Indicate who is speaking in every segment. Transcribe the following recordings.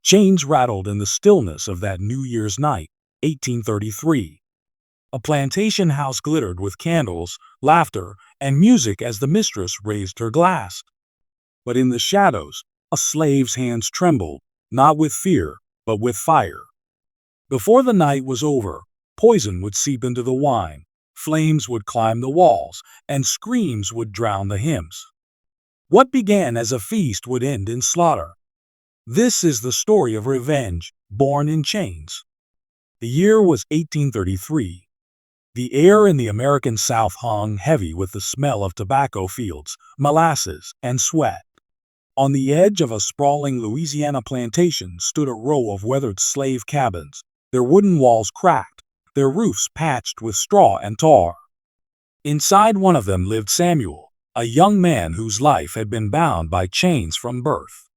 Speaker 1: Chains rattled in the stillness of that New Year's night, 1833. A plantation house glittered with candles, laughter, and music as the mistress raised her glass. But in the shadows, a slave's hands trembled, not with fear, but with fire. Before the night was over, poison would seep into the wine, flames would climb the walls, and screams would drown the hymns. What began as a feast would end in slaughter. This is the story of revenge, born in chains. The year was 1833. The air in the American South hung heavy with the smell of tobacco fields, molasses, and sweat. On the edge of a sprawling Louisiana plantation stood a row of weathered slave cabins, their wooden walls cracked, their roofs patched with straw and tar. Inside one of them lived Samuel, a young man whose life had been bound by chains from birth.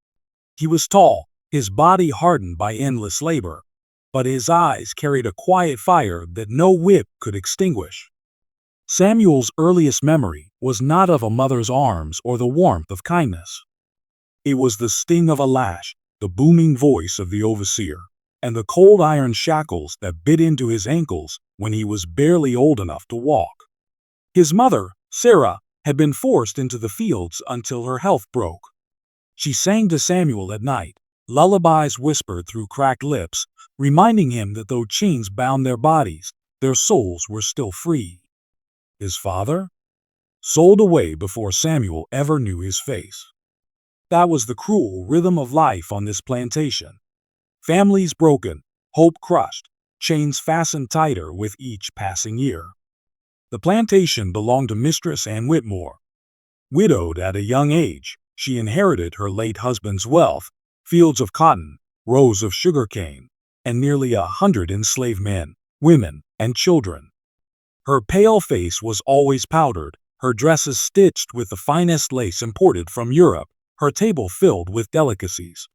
Speaker 1: He was tall, his body hardened by endless labor, but his eyes carried a quiet fire that no whip could extinguish. Samuel's earliest memory was not of a mother's arms or the warmth of kindness. It was the sting of a lash, the booming voice of the overseer, and the cold iron shackles that bit into his ankles when he was barely old enough to walk. His mother, Sarah, had been forced into the fields until her health broke. She sang to Samuel at night, lullabies whispered through cracked lips, reminding him that though chains bound their bodies, their souls were still free. His father? Sold away before Samuel ever knew his face. That was the cruel rhythm of life on this plantation. Families broken, hope crushed, chains fastened tighter with each passing year. The plantation belonged to Mistress and Whitmore. Widowed at a young age, she inherited her late husband's wealth, fields of cotton, rows of sugarcane, and nearly 100 enslaved men, women, and children. Her pale face was always powdered, her dresses stitched with the finest lace imported from Europe, her table filled with delicacies.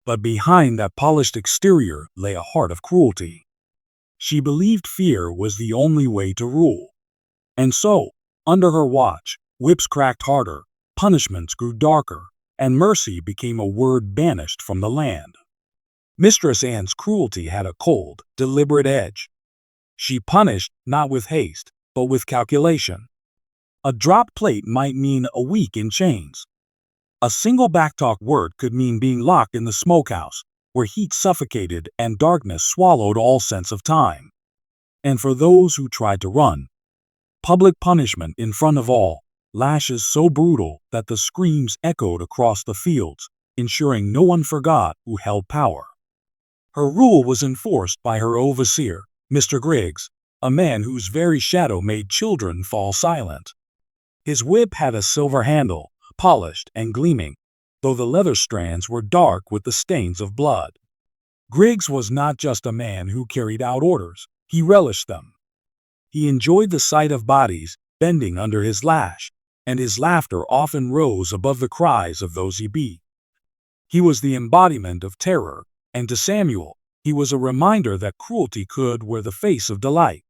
Speaker 1: But behind that polished exterior lay a heart of cruelty. She believed fear was the only way to rule. And so, under her watch, whips cracked harder, punishments grew darker, and mercy became a word banished from the land. Mistress Anne's cruelty had a cold, deliberate edge. She punished not with haste, but with calculation. A dropped plate might mean a week in chains. A single backtalk word could mean being locked in the smokehouse, where heat suffocated and darkness swallowed all sense of time. And for those who tried to run, public punishment in front of all, lashes so brutal that the screams echoed across the fields, ensuring no one forgot who held power. Her rule was enforced by her overseer, Mr. Griggs, a man whose very shadow made children fall silent. His whip had a silver handle, polished and gleaming, though the leather strands were dark with the stains of blood. Griggs was not just a man who carried out orders, he relished them. He enjoyed the sight of bodies bending under his lash, and his laughter often rose above the cries of those he beat. He was the embodiment of terror, and to Samuel, he was a reminder that cruelty could wear the face of delight.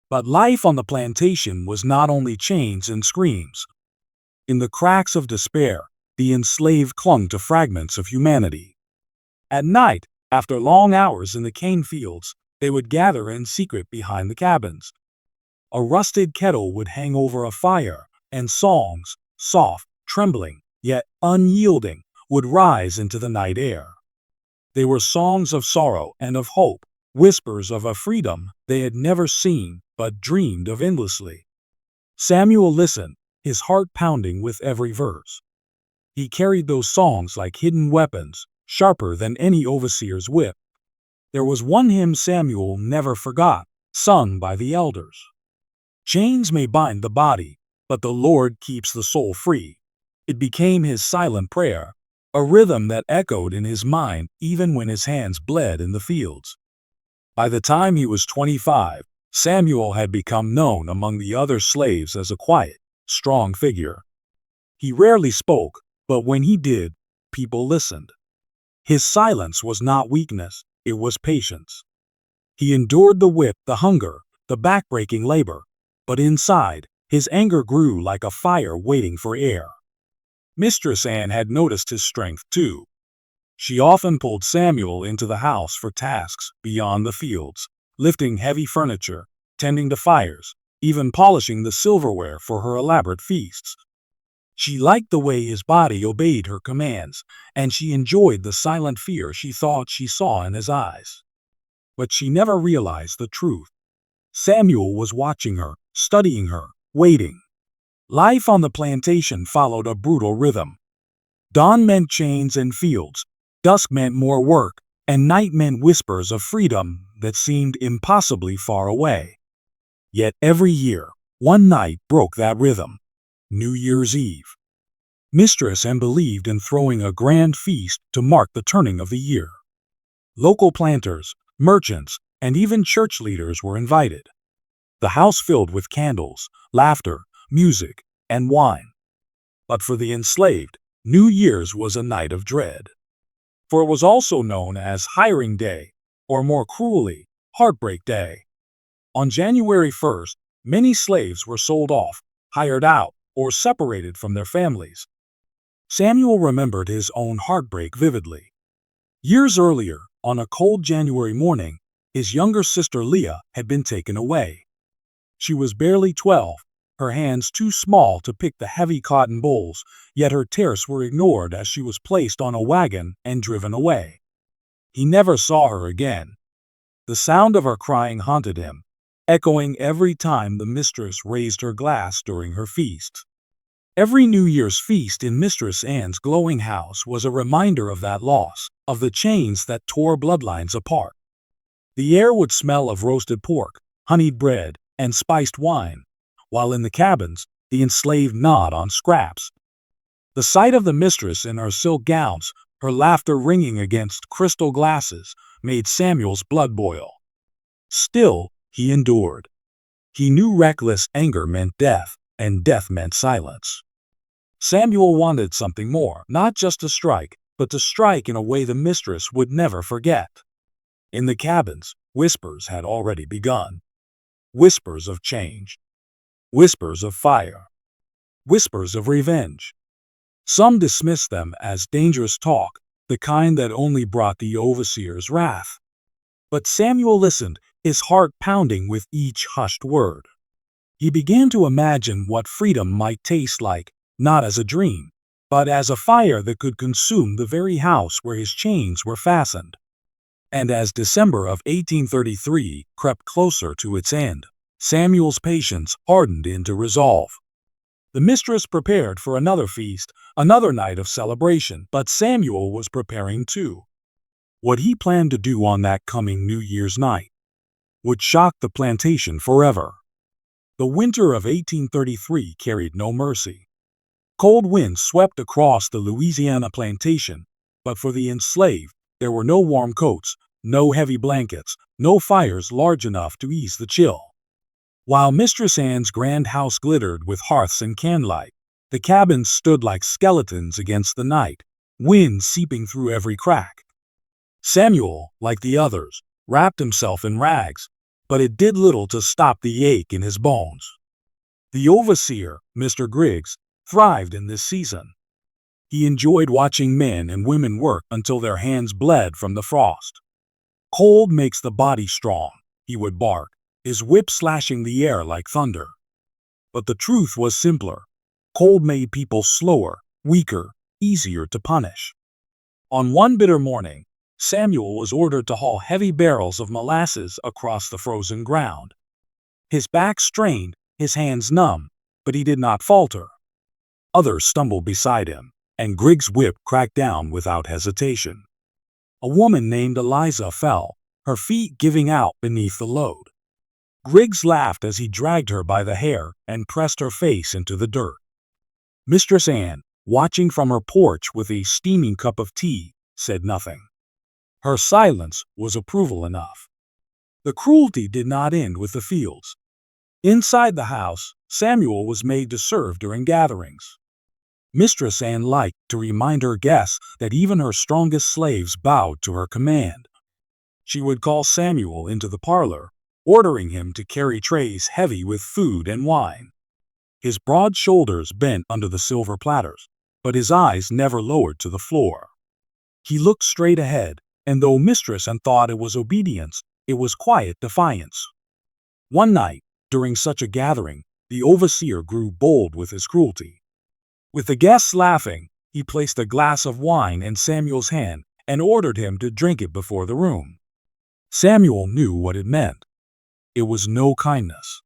Speaker 1: But life on the plantation was not only chains and screams. In the cracks of despair, the enslaved clung to fragments of humanity. At night, after long hours in the cane fields, they would gather in secret behind the cabins. A rusted kettle would hang over a fire, and songs, soft, trembling, yet unyielding, would rise into the night air. They were songs of sorrow and of hope, whispers of a freedom they had never seen but dreamed of endlessly. Samuel listened, his heart pounding with every verse. He carried those songs like hidden weapons, sharper than any overseer's whip. There was one hymn Samuel never forgot, sung by the elders. Chains may bind the body, but the Lord keeps the soul free. It became his silent prayer, a rhythm that echoed in his mind even when his hands bled in the fields. By the time he was 25, Samuel had become known among the other slaves as a quiet, strong figure. He rarely spoke, but when he did, people listened. His silence was not weakness, it was patience. He endured the whip, the hunger, the backbreaking labor, but inside, his anger grew like a fire waiting for air. Mistress Anne had noticed his strength too. She often pulled Samuel into the house for tasks beyond the fields, lifting heavy furniture, tending to fires, even polishing the silverware for her elaborate feasts. She liked the way his body obeyed her commands, and she enjoyed the silent fear she thought she saw in his eyes. But she never realized the truth. Samuel was watching her, studying her, waiting. Life on the plantation followed a brutal rhythm. Dawn meant chains and fields, dusk meant more work, and night meant whispers of freedom that seemed impossibly far away. Yet every year, one night broke that rhythm. New Year's Eve. Mistress and believed in throwing a grand feast to mark the turning of the year. Local planters, merchants, and even church leaders were invited. The house filled with candles, laughter, music, and wine. But for the enslaved, New Year's was a night of dread. For it was also known as Hiring Day, or more cruelly, Heartbreak Day. On January 1st, many slaves were sold off, hired out, or separated from their families. Samuel remembered his own heartbreak vividly. Years earlier, on a cold January morning, his younger sister Leah had been taken away. She was barely 12, her hands too small to pick the heavy cotton bolls, yet her tears were ignored as she was placed on a wagon and driven away. He never saw her again. The sound of her crying haunted him, echoing every time the mistress raised her glass during her feast. Every New Year's feast in Mistress Anne's glowing house was a reminder of that loss, of the chains that tore bloodlines apart. The air would smell of roasted pork, honeyed bread, and spiced wine, while in the cabins, the enslaved gnawed on scraps. The sight of the mistress in her silk gowns, her laughter ringing against crystal glasses, made Samuel's blood boil. Still, he endured. He knew reckless anger meant death, and death meant silence. Samuel wanted something more, not just to strike, but to strike in a way the mistress would never forget. In the cabins, whispers had already begun. Whispers of change. Whispers of fire. Whispers of revenge. Some dismissed them as dangerous talk, the kind that only brought the overseer's wrath. But Samuel listened, his heart pounding with each hushed word. He began to imagine what freedom might taste like, not as a dream, but as a fire that could consume the very house where his chains were fastened. And as December of 1833 crept closer to its end, Samuel's patience hardened into resolve. The mistress prepared for another feast, another night of celebration, but Samuel was preparing too. What he planned to do on that coming New Year's night would shock the plantation forever. The winter of 1833 carried no mercy. Cold winds swept across the Louisiana plantation, but for the enslaved, there were no warm coats, no heavy blankets, no fires large enough to ease the chill. While Mistress Anne's grand house glittered with hearths and candlelight, the cabins stood like skeletons against the night, wind seeping through every crack. Samuel, like the others, wrapped himself in rags, but it did little to stop the ache in his bones. The overseer, Mr. Griggs, thrived in this season. He enjoyed watching men and women work until their hands bled from the frost. Cold makes the body strong, he would bark, his whip slashing the air like thunder. But the truth was simpler. Cold made people slower, weaker, easier to punish. On one bitter morning, Samuel was ordered to haul heavy barrels of molasses across the frozen ground. His back strained, his hands numb, but he did not falter. Others stumbled beside him, and Griggs' whip cracked down without hesitation. A woman named Eliza fell, her feet giving out beneath the load. Griggs laughed as he dragged her by the hair and pressed her face into the dirt. Mistress Anne, watching from her porch with a steaming cup of tea, said nothing. Her silence was approval enough. The cruelty did not end with the fields. Inside the house, Samuel was made to serve during gatherings. Mistress Anne liked to remind her guests that even her strongest slaves bowed to her command. She would call Samuel into the parlor, ordering him to carry trays heavy with food and wine. His broad shoulders bent under the silver platters, but his eyes never lowered to the floor. He looked straight ahead, and though Mistress and thought it was obedience, it was quiet defiance. One night, during such a gathering, the overseer grew bold with his cruelty. With the guests laughing, he placed a glass of wine in Samuel's hand and ordered him to drink it before the room. Samuel knew what it meant. It was no kindness.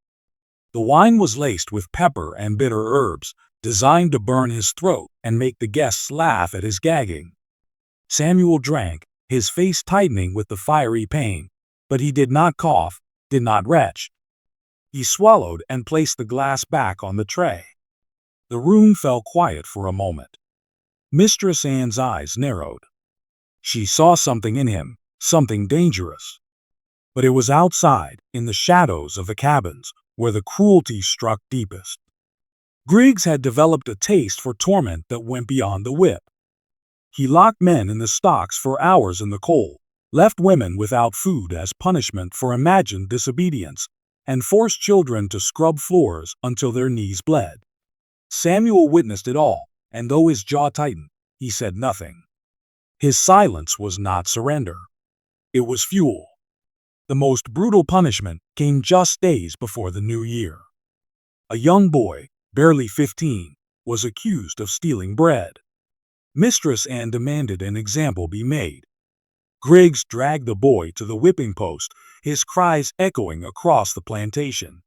Speaker 1: The wine was laced with pepper and bitter herbs, designed to burn his throat and make the guests laugh at his gagging. Samuel drank, his face tightening with the fiery pain, but he did not cough, did not retch. He swallowed and placed the glass back on the tray. The room fell quiet for a moment. Mistress Anne's eyes narrowed. She saw something in him, something dangerous. But it was outside, in the shadows of the cabins, where the cruelty struck deepest. Griggs had developed a taste for torment that went beyond the whip. He locked men in the stocks for hours in the cold, left women without food as punishment for imagined disobedience, and forced children to scrub floors until their knees bled. Samuel witnessed it all, and though his jaw tightened, he said nothing. His silence was not surrender. It was fuel. The most brutal punishment came just days before the new year. A young boy, barely 15, was accused of stealing bread. Mistress Anne demanded an example be made. Griggs dragged the boy to the whipping post, his cries echoing across the plantation.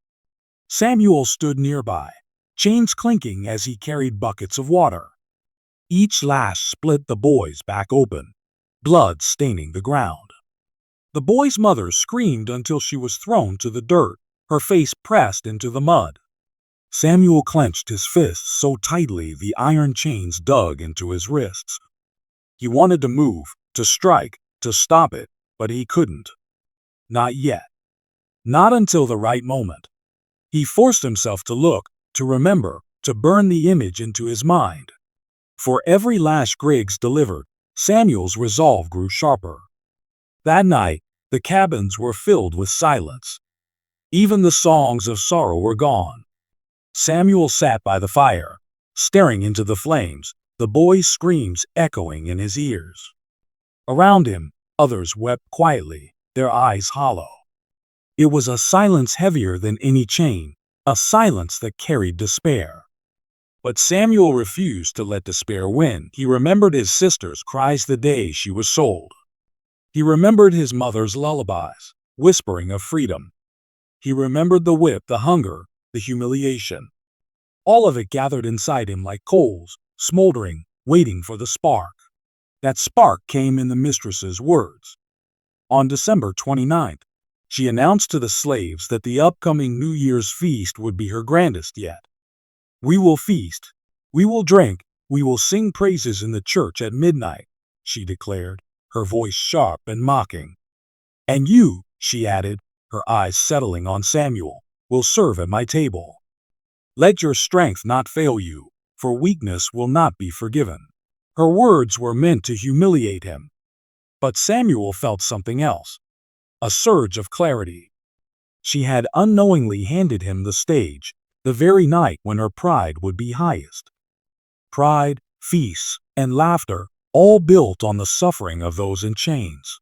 Speaker 1: Samuel stood nearby, chains clinking as he carried buckets of water. Each lash split the boy's back open, blood staining the ground. The boy's mother screamed until she was thrown to the dirt, her face pressed into the mud. Samuel clenched his fists so tightly the iron chains dug into his wrists. He wanted to move, to strike, to stop it, but he couldn't. Not yet. Not until the right moment. He forced himself to look, to remember, to burn the image into his mind. For every lash Griggs delivered, Samuel's resolve grew sharper. That night, the cabins were filled with silence. Even the songs of sorrow were gone. Samuel sat by the fire, staring into the flames, the boy's screams echoing in his ears. Around him, others wept quietly, their eyes hollow. It was a silence heavier than any chain, a silence that carried despair. But Samuel refused to let despair win. He remembered his sister's cries the day she was sold. He remembered his mother's lullabies, whispering of freedom. He remembered the whip, the hunger, the humiliation. All of it gathered inside him like coals, smoldering, waiting for the spark. That spark came in the mistress's words. On December 29th, she announced to the slaves that the upcoming New Year's feast would be her grandest yet. "We will feast, we will drink, we will sing praises in the church at midnight," she declared, her voice sharp and mocking. "And you," she added, her eyes settling on Samuel, "will serve at my table. Let your strength not fail you, for weakness will not be forgiven." Her words were meant to humiliate him. But Samuel felt something else. A surge of clarity. She had unknowingly handed him the stage, the very night when her pride would be highest. Pride, feasts, and laughter, all built on the suffering of those in chains.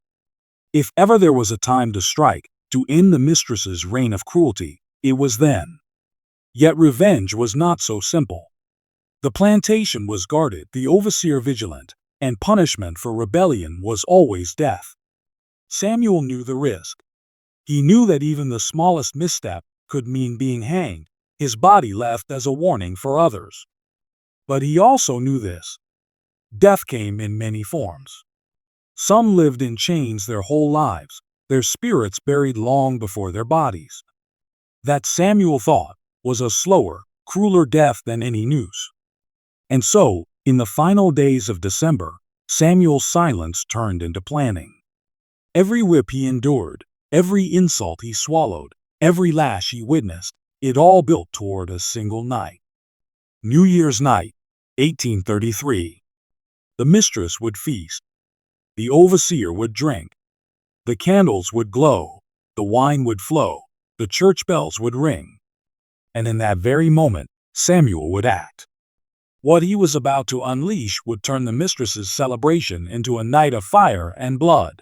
Speaker 1: If ever there was a time to strike, to end the mistress's reign of cruelty, it was then. Yet revenge was not so simple. The plantation was guarded, the overseer vigilant, and punishment for rebellion was always death. Samuel knew the risk. He knew that even the smallest misstep could mean being hanged, his body left as a warning for others. But he also knew this. Death came in many forms. Some lived in chains their whole lives, their spirits buried long before their bodies. That, Samuel thought, was a slower, crueler death than any noose. And so, in the final days of December, Samuel's silence turned into planning. Every whip he endured, every insult he swallowed, every lash he witnessed, it all built toward a single night. New Year's night, 1833. The mistress would feast. The overseer would drink. The candles would glow. The wine would flow. The church bells would ring. And in that very moment, Samuel would act. What he was about to unleash would turn the mistress's celebration into a night of fire and blood.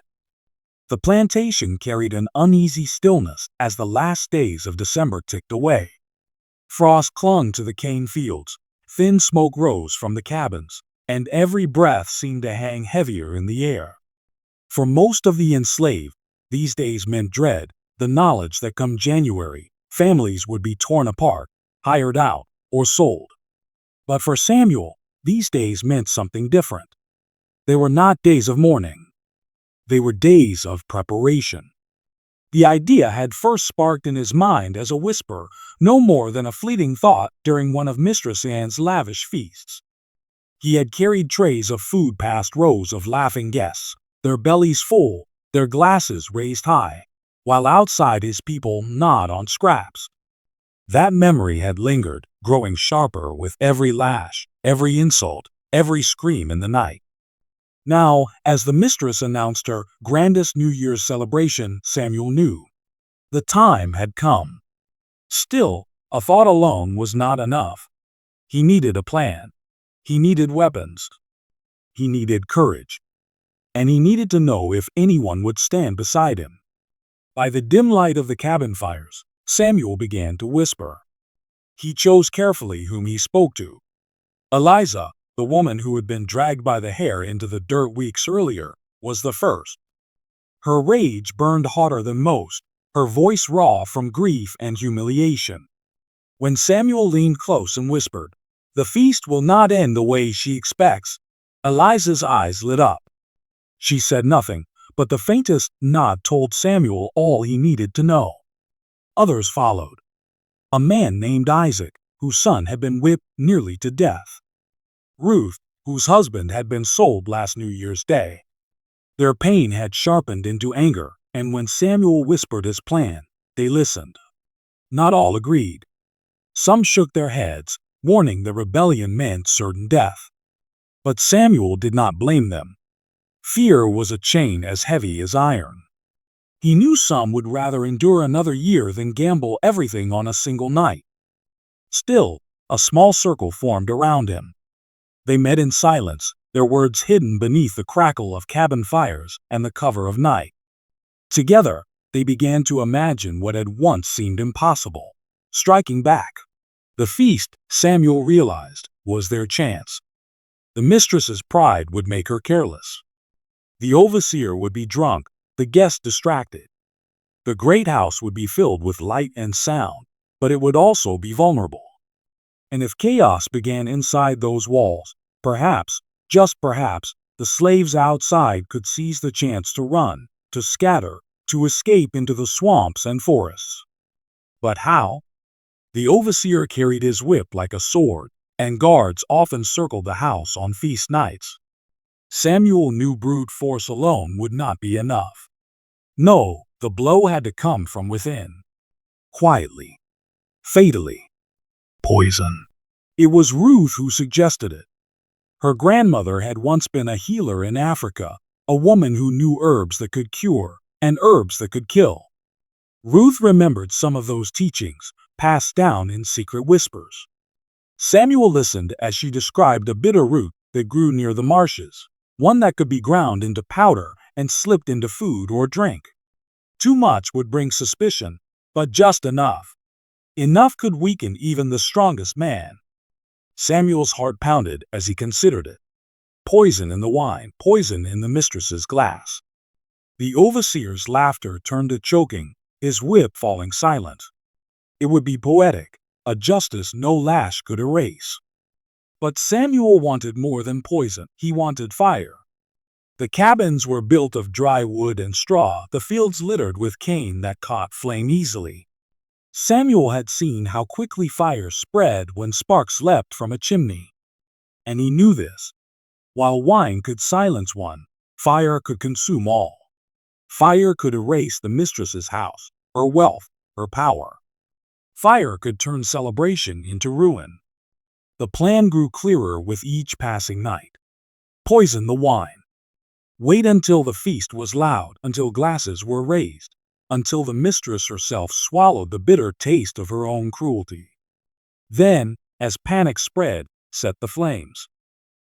Speaker 1: The plantation carried an uneasy stillness as the last days of December ticked away. Frost clung to the cane fields, thin smoke rose from the cabins, and every breath seemed to hang heavier in the air. For most of the enslaved, these days meant dread, the knowledge that come January, families would be torn apart, hired out, or sold. But for Samuel, these days meant something different. They were not days of mourning. They were days of preparation. The idea had first sparked in his mind as a whisper, no more than a fleeting thought during one of Mistress Anne's lavish feasts. He had carried trays of food past rows of laughing guests, their bellies full, their glasses raised high, while outside his people gnawed on scraps. That memory had lingered, growing sharper with every lash, every insult, every scream in the night. Now, as the mistress announced her grandest New Year's celebration, Samuel knew. The time had come. Still, a thought alone was not enough. He needed a plan. He needed weapons. He needed courage. And he needed to know if anyone would stand beside him. By the dim light of the cabin fires, Samuel began to whisper. He chose carefully whom he spoke to. Eliza, the woman who had been dragged by the hair into the dirt weeks earlier, was the first. Her rage burned hotter than most, her voice raw from grief and humiliation. When Samuel leaned close and whispered, "The feast will not end the way she expects," Eliza's eyes lit up. She said nothing, but the faintest nod told Samuel all he needed to know. Others followed. A man named Isaac, whose son had been whipped nearly to death. Ruth, whose husband had been sold last New Year's Day. Their pain had sharpened into anger, and when Samuel whispered his plan, they listened. Not all agreed. Some shook their heads, warning the rebellion meant certain death. But Samuel did not blame them. Fear was a chain as heavy as iron. He knew some would rather endure another year than gamble everything on a single night. Still, a small circle formed around him. They met in silence, their words hidden beneath the crackle of cabin fires and the cover of night. Together, they began to imagine what had once seemed impossible, striking back. The feast, Samuel realized, was their chance. The mistress's pride would make her careless. The overseer would be drunk, the guests distracted. The great house would be filled with light and sound, but it would also be vulnerable. And if chaos began inside those walls, perhaps, just perhaps, the slaves outside could seize the chance to run, to scatter, to escape into the swamps and forests. But how? The overseer carried his whip like a sword, and guards often circled the house on feast nights. Samuel knew brute force alone would not be enough. No, the blow had to come from within. Quietly. Fatally. Poison. It was Ruth who suggested it. Her grandmother had once been a healer in Africa, a woman who knew herbs that could cure and herbs that could kill. Ruth remembered some of those teachings, passed down in secret whispers. Samuel listened as she described a bitter root that grew near the marshes, one that could be ground into powder and slipped into food or drink. Too much would bring suspicion, but just enough. Enough could weaken even the strongest man. Samuel's heart pounded as he considered it. Poison in the wine, poison in the mistress's glass. The overseer's laughter turned to choking, his whip falling silent. It would be poetic, a justice no lash could erase. But Samuel wanted more than poison, he wanted fire. The cabins were built of dry wood and straw, the fields littered with cane that caught flame easily. Samuel had seen how quickly fire spread when sparks leapt from a chimney. And he knew this. While wine could silence one, fire could consume all. Fire could erase the mistress's house, her wealth, her power. Fire could turn celebration into ruin. The plan grew clearer with each passing night. Poison the wine. Wait until the feast was loud, until glasses were raised, until the mistress herself swallowed the bitter taste of her own cruelty. Then, as panic spread, set the flames.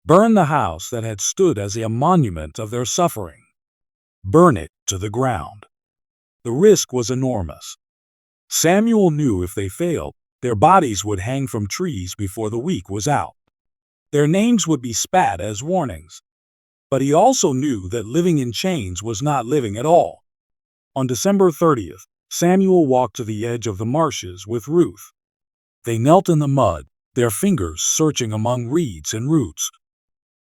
Speaker 1: Burn the house that had stood as a monument of their suffering. Burn it to the ground. The risk was enormous. Samuel knew if they failed, their bodies would hang from trees before the week was out. Their names would be spat as warnings. But he also knew that living in chains was not living at all. On December 30th, Samuel walked to the edge of the marshes with Ruth. They knelt in the mud, their fingers searching among reeds and roots.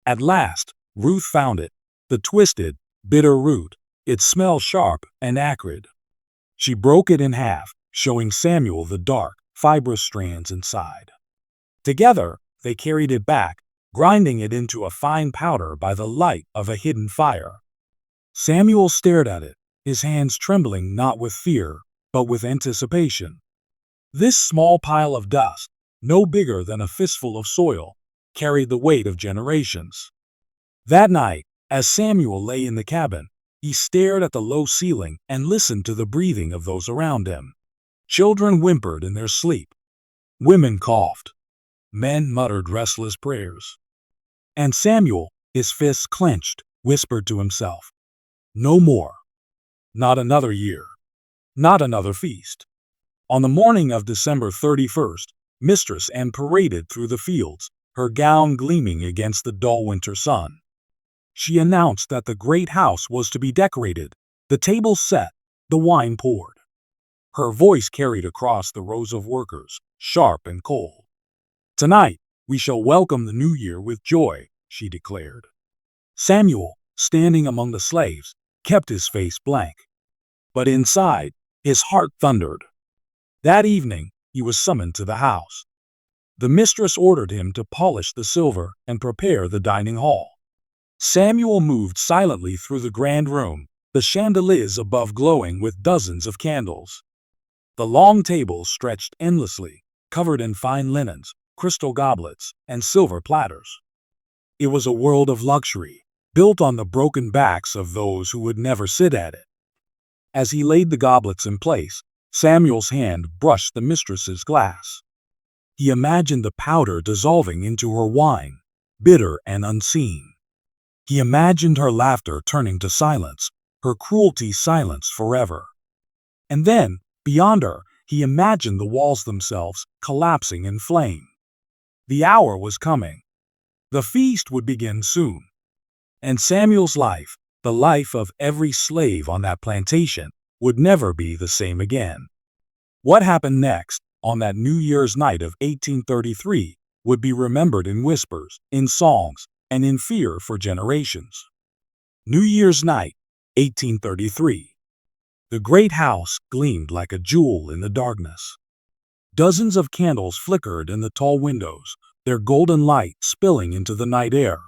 Speaker 1: At last, Ruth found it, the twisted, bitter root. It smelled sharp and acrid. She broke it in half, showing Samuel the dark, fibrous strands inside. Together, they carried it back, grinding it into a fine powder by the light of a hidden fire. Samuel stared at it, his hands trembling not with fear, but with anticipation. This small pile of dust, no bigger than a fistful of soil, carried the weight of generations. That night, as Samuel lay in the cabin, he stared at the low ceiling and listened to the breathing of those around him. Children whimpered in their sleep. Women coughed. Men muttered restless prayers. And Samuel, his fists clenched, whispered to himself, "No more. Not another year. Not another feast." On the morning of December 31st, Mistress Ann paraded through the fields, her gown gleaming against the dull winter sun. She announced that the great house was to be decorated, the table set, the wine poured. Her voice carried across the rows of workers, sharp and cold. "Tonight, we shall welcome the new year with joy," she declared. Samuel, standing among the slaves, kept his face blank. But inside, his heart thundered. That evening, he was summoned to the house. The mistress ordered him to polish the silver and prepare the dining hall. Samuel moved silently through the grand room, the chandeliers above glowing with dozens of candles. The long tables stretched endlessly, covered in fine linens, crystal goblets, and silver platters. It was a world of luxury, built on the broken backs of those who would never sit at it. As he laid the goblets in place, Samuel's hand brushed the mistress's glass. He imagined the powder dissolving into her wine, bitter and unseen. He imagined her laughter turning to silence, her cruelty silenced forever. And then, beyond her, he imagined the walls themselves collapsing in flame. The hour was coming. The feast would begin soon. And Samuel's life, the life of every slave on that plantation, would never be the same again. What happened next, on that New Year's night of 1833, would be remembered in whispers, in songs, and in fear for generations. New Year's night, 1833. The great house gleamed like a jewel in the darkness. Dozens of candles flickered in the tall windows, their golden light spilling into the night air.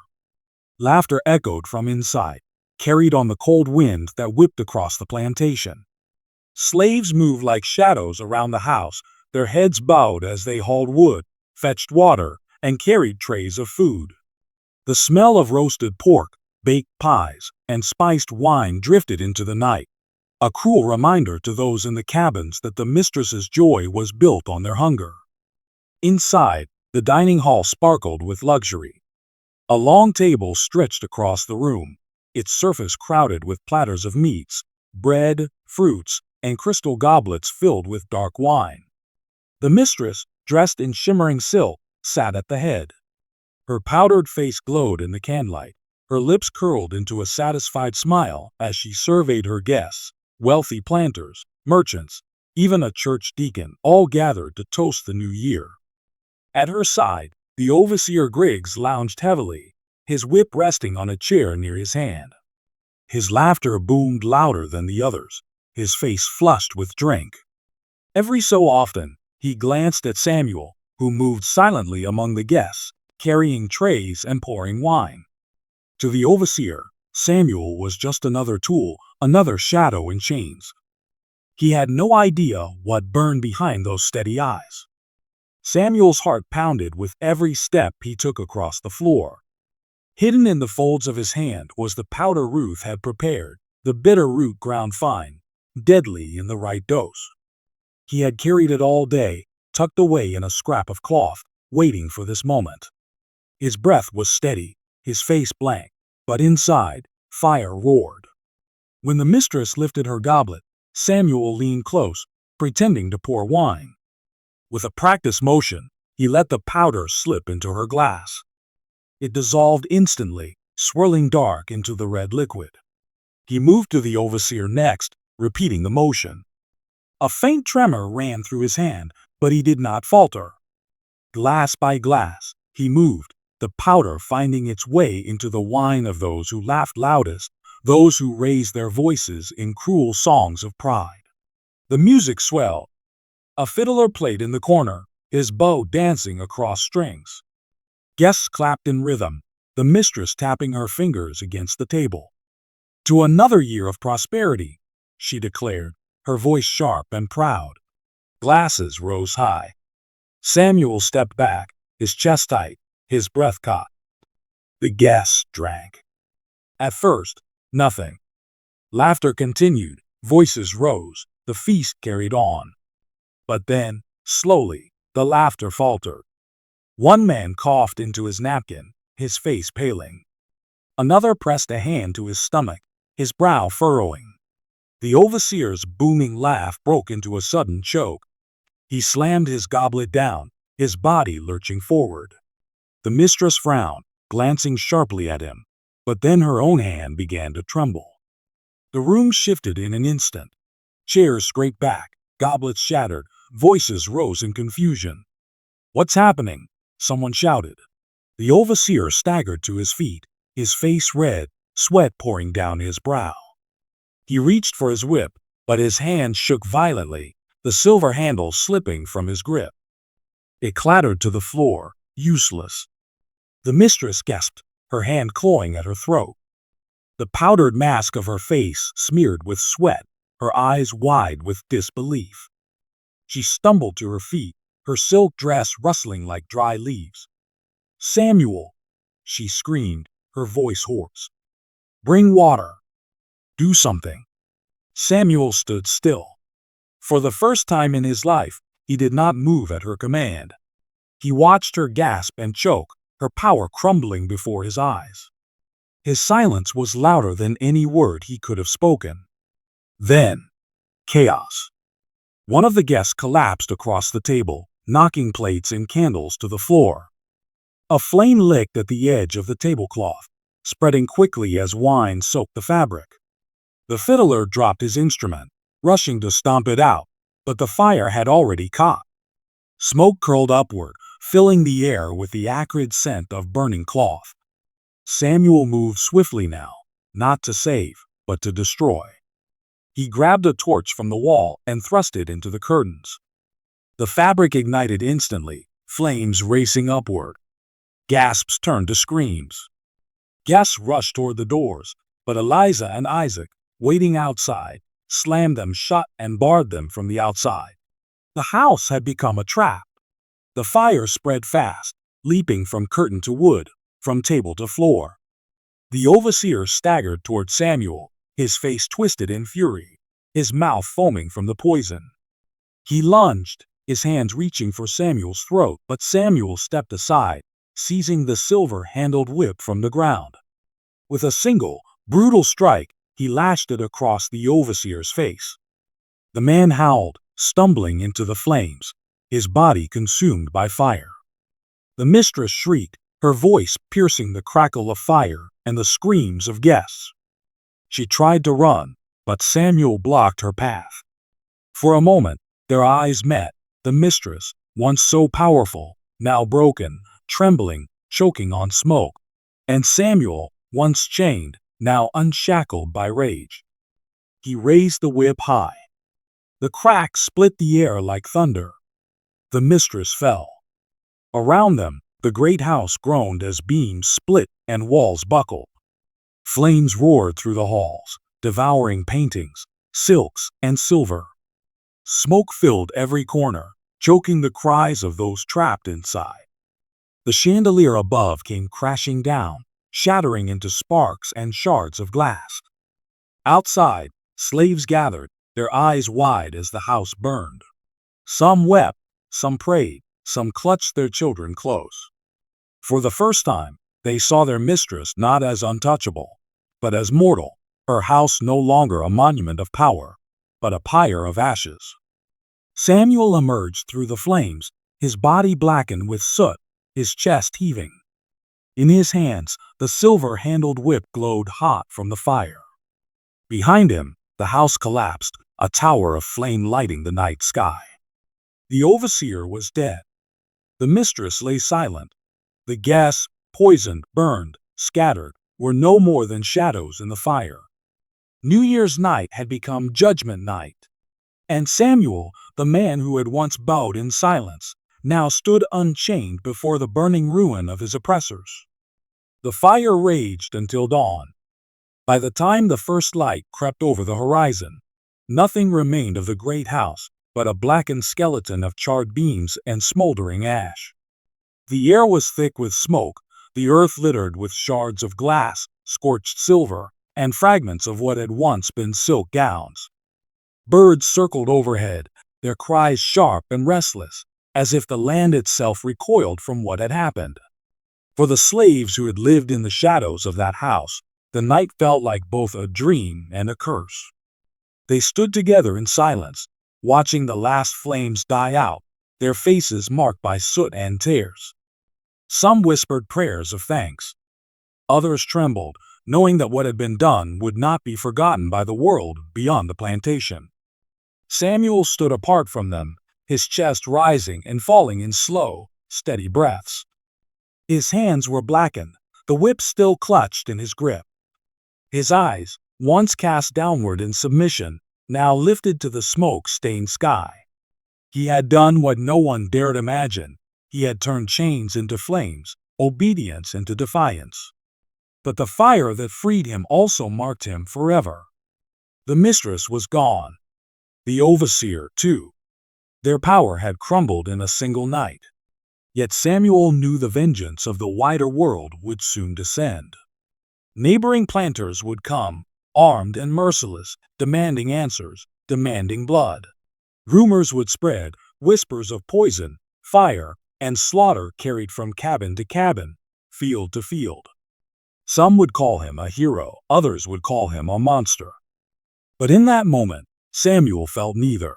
Speaker 1: Laughter echoed from inside, carried on the cold wind that whipped across the plantation. Slaves moved like shadows around the house, their heads bowed as they hauled wood, fetched water, and carried trays of food. The smell of roasted pork, baked pies, and spiced wine drifted into the night, a cruel reminder to those in the cabins that the mistress's joy was built on their hunger. Inside, the dining hall sparkled with luxury. A long table stretched across the room, its surface crowded with platters of meats, bread, fruits, and crystal goblets filled with dark wine. The mistress, dressed in shimmering silk, sat at the head. Her powdered face glowed in the candlelight, her lips curled into a satisfied smile as she surveyed her guests, wealthy planters, merchants, even a church deacon, all gathered to toast the new year. At her side, the overseer Griggs lounged heavily, his whip resting on a chair near his hand. His laughter boomed louder than the others, his face flushed with drink. Every so often, he glanced at Samuel, who moved silently among the guests, carrying trays and pouring wine. To the overseer, Samuel was just another tool, another shadow in chains. He had no idea what burned behind those steady eyes. Samuel's heart pounded with every step he took across the floor. Hidden in the folds of his hand was the powder Ruth had prepared, the bitter root ground fine, deadly in the right dose. He had carried it all day, tucked away in a scrap of cloth, waiting for this moment. His breath was steady, his face blank, but inside, fire roared. When the mistress lifted her goblet, Samuel leaned close, pretending to pour wine. With a practiced motion, he let the powder slip into her glass. It dissolved instantly, swirling dark into the red liquid. He moved to the overseer next, repeating the motion. A faint tremor ran through his hand, but he did not falter. Glass by glass, he moved, the powder finding its way into the wine of those who laughed loudest, those who raised their voices in cruel songs of pride. The music swelled. A fiddler played in the corner, his bow dancing across strings. Guests clapped in rhythm, the mistress tapping her fingers against the table. "To another year of prosperity," she declared, her voice sharp and proud. Glasses rose high. Samuel stepped back, his chest tight, his breath caught. The guests drank. At first, nothing. Laughter continued, voices rose, the feast carried on. But then, slowly, the laughter faltered. One man coughed into his napkin, his face paling. Another pressed a hand to his stomach, his brow furrowing. The overseer's booming laugh broke into a sudden choke. He slammed his goblet down, his body lurching forward. The mistress frowned, glancing sharply at him, but then her own hand began to tremble. The room shifted in an instant. Chairs scraped back, goblets shattered, voices rose in confusion. "What's happening?" someone shouted. The overseer staggered to his feet, his face red, sweat pouring down his brow. He reached for his whip, but his hand shook violently, the silver handle slipping from his grip. It clattered to the floor, useless. The mistress gasped, her hand clawing at her throat. The powdered mask of her face smeared with sweat, her eyes wide with disbelief. She stumbled to her feet, her silk dress rustling like dry leaves. "Samuel!" she screamed, her voice hoarse. "Bring water! Do something!" Samuel stood still. For the first time in his life, he did not move at her command. He watched her gasp and choke, her power crumbling before his eyes. His silence was louder than any word he could have spoken. Then, chaos. One of the guests collapsed across the table, knocking plates and candles to the floor. A flame licked at the edge of the tablecloth, spreading quickly as wine soaked the fabric. The fiddler dropped his instrument, rushing to stomp it out, but the fire had already caught. Smoke curled upward, filling the air with the acrid scent of burning cloth. Samuel moved swiftly now, not to save, but to destroy. He grabbed a torch from the wall and thrust it into the curtains. The fabric ignited instantly, flames racing upward. Gasps turned to screams. Guests rushed toward the doors, but Eliza and Isaac, waiting outside, slammed them shut and barred them from the outside. The house had become a trap. The fire spread fast, leaping from curtain to wood, from table to floor. The overseer staggered toward Samuel, his face twisted in fury, his mouth foaming from the poison. He lunged, his hands reaching for Samuel's throat, but Samuel stepped aside, seizing the silver-handled whip from the ground. With a single, brutal strike, he lashed it across the overseer's face. The man howled, stumbling into the flames, his body consumed by fire. The mistress shrieked, her voice piercing the crackle of fire and the screams of guests. She tried to run, but Samuel blocked her path. For a moment, their eyes met, the mistress, once so powerful, now broken, trembling, choking on smoke, and Samuel, once chained, now unshackled by rage. He raised the whip high. The crack split the air like thunder. The mistress fell. Around them, the great house groaned as beams split and walls buckled. Flames roared through the halls, devouring paintings, silks, and silver. Smoke filled every corner, choking the cries of those trapped inside. The chandelier above came crashing down, shattering into sparks and shards of glass. Outside, slaves gathered, their eyes wide as the house burned. Some wept, some prayed, some clutched their children close. For the first time, they saw their mistress not as untouchable, but as mortal, her house no longer a monument of power, but a pyre of ashes. Samuel emerged through the flames, his body blackened with soot, his chest heaving. In his hands, the silver-handled whip glowed hot from the fire. Behind him, the house collapsed, a tower of flame lighting the night sky. The overseer was dead. The mistress lay silent. The gas, poisoned, burned, scattered, were no more than shadows in the fire. New Year's night had become Judgment Night. And Samuel, the man who had once bowed in silence, now stood unchained before the burning ruin of his oppressors. The fire raged until dawn. By the time the first light crept over the horizon, nothing remained of the great house but a blackened skeleton of charred beams and smoldering ash. The air was thick with smoke, the earth littered with shards of glass, scorched silver, and fragments of what had once been silk gowns. Birds circled overhead, their cries sharp and restless, as if the land itself recoiled from what had happened. For the slaves who had lived in the shadows of that house, the night felt like both a dream and a curse. They stood together in silence, watching the last flames die out, their faces marked by soot and tears. Some whispered prayers of thanks. Others trembled, knowing that what had been done would not be forgotten by the world beyond the plantation. Samuel stood apart from them, his chest rising and falling in slow, steady breaths. His hands were blackened, the whip still clutched in his grip. His eyes, once cast downward in submission, now lifted to the smoke-stained sky. He had done what no one dared imagine. He had turned chains into flames, obedience into defiance. But the fire that freed him also marked him forever. The mistress was gone. The overseer, too. Their power had crumbled in a single night. Yet Samuel knew the vengeance of the wider world would soon descend. Neighboring planters would come, armed and merciless, demanding answers, demanding blood. Rumors would spread, whispers of poison, fire, and slaughter carried from cabin to cabin, field to field. Some would call him a hero, others would call him a monster. But in that moment, Samuel felt neither.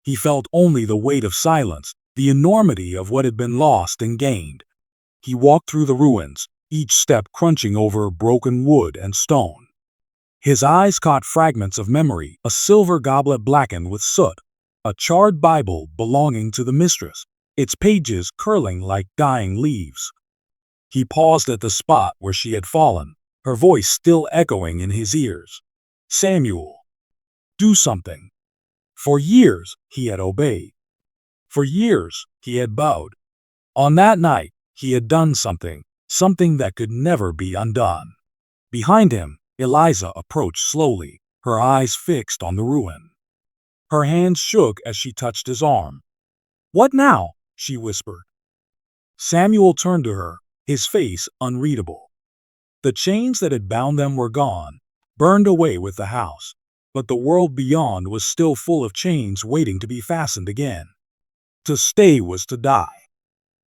Speaker 1: He felt only the weight of silence, the enormity of what had been lost and gained. He walked through the ruins, each step crunching over broken wood and stone. His eyes caught fragments of memory, a silver goblet blackened with soot, a charred Bible belonging to the mistress, its pages curling like dying leaves. He paused at the spot where she had fallen, her voice still echoing in his ears. "Samuel, do something." For years, he had obeyed. For years, he had bowed. On that night, he had done something, something that could never be undone. Behind him, Eliza approached slowly, her eyes fixed on the ruin. Her hands shook as she touched his arm. "What now?" she whispered. Samuel turned to her, his face unreadable. The chains that had bound them were gone, burned away with the house, but the world beyond was still full of chains waiting to be fastened again. To stay was to die.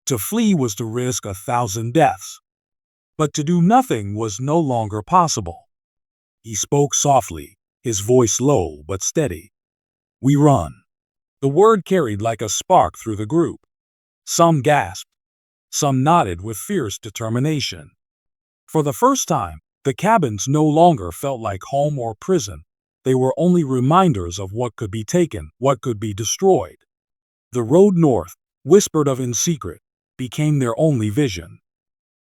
Speaker 1: To flee was to risk 1,000 deaths. But to do nothing was no longer possible. He spoke softly, his voice low but steady. "We run." The word carried like a spark through the group. Some gasped. Some nodded with fierce determination. For the first time, the cabins no longer felt like home or prison. They were only reminders of what could be taken, what could be destroyed. The road north, whispered of in secret, became their only vision.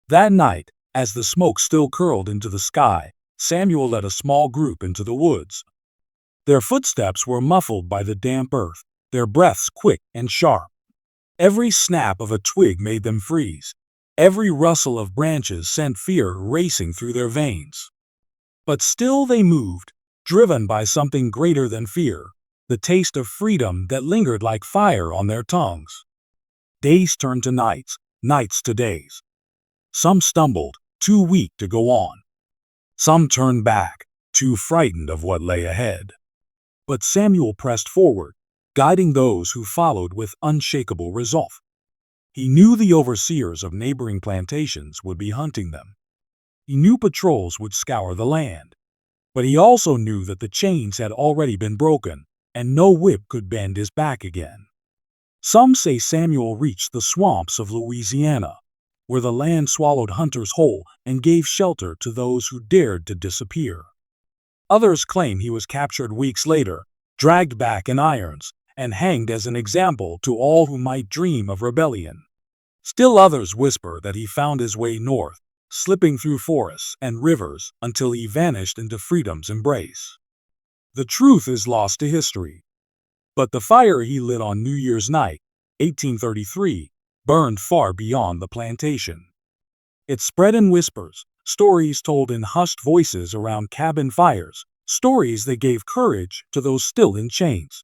Speaker 1: That night, as the smoke still curled into the sky, Samuel led a small group into the woods. Their footsteps were muffled by the damp earth, their breaths quick and sharp. Every snap of a twig made them freeze. Every rustle of branches sent fear racing through their veins. But still they moved, driven by something greater than fear, the taste of freedom that lingered like fire on their tongues. Days turned to nights, nights to days. Some stumbled, too weak to go on. Some turned back, too frightened of what lay ahead. But Samuel pressed forward, guiding those who followed with unshakable resolve. He knew the overseers of neighboring plantations would be hunting them. He knew patrols would scour the land. But he also knew that the chains had already been broken, and no whip could bend his back again. Some say Samuel reached the swamps of Louisiana, where the land swallowed hunters whole and gave shelter to those who dared to disappear. Others claim he was captured weeks later, dragged back in irons, and hanged as an example to all who might dream of rebellion. Still others whisper that he found his way north, slipping through forests and rivers until he vanished into freedom's embrace. The truth is lost to history. But the fire he lit on New Year's night, 1833, burned far beyond the plantation. It spread in whispers, stories told in hushed voices around cabin fires, stories that gave courage to those still in chains.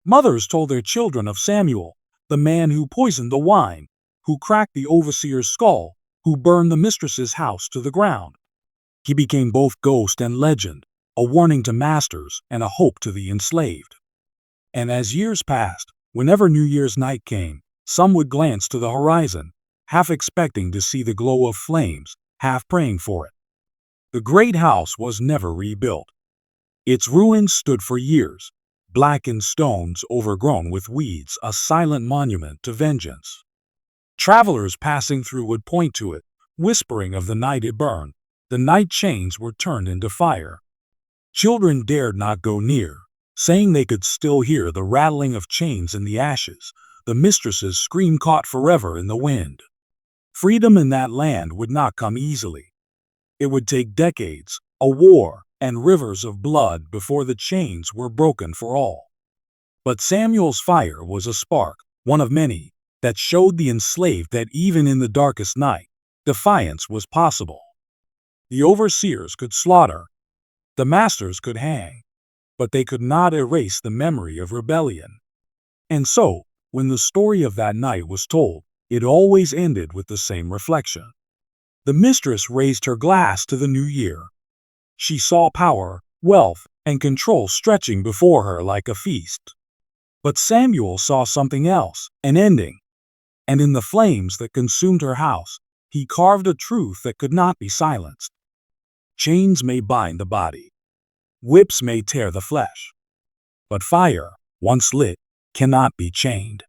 Speaker 1: Mothers told their children of Samuel, the man who poisoned the wine, who cracked the overseer's skull, who burned the mistress's house to the ground. He became both ghost and legend, a warning to masters and a hope to the enslaved. And as years passed, whenever New Year's night came, some would glance to the horizon, half expecting to see the glow of flames, half praying for it. The great house was never rebuilt. Its ruins stood for years, blackened stones overgrown with weeds, a silent monument to vengeance. Travelers passing through would point to it, whispering of the night it burned, the night chains were turned into fire. Children dared not go near, saying they could still hear the rattling of chains in the ashes, the mistress's scream caught forever in the wind. Freedom in that land would not come easily. It would take decades, a war, and rivers of blood before the chains were broken for all. But Samuel's fire was a spark, one of many, that showed the enslaved that even in the darkest night, defiance was possible. The overseers could slaughter, the masters could hang, but they could not erase the memory of rebellion. And so, when the story of that night was told, it always ended with the same reflection. The mistress raised her glass to the new year. She saw power, wealth, and control stretching before her like a feast. But Samuel saw something else, an ending. And in the flames that consumed her house, he carved a truth that could not be silenced. Chains may bind the body. Whips may tear the flesh. But fire, once lit, cannot be chained.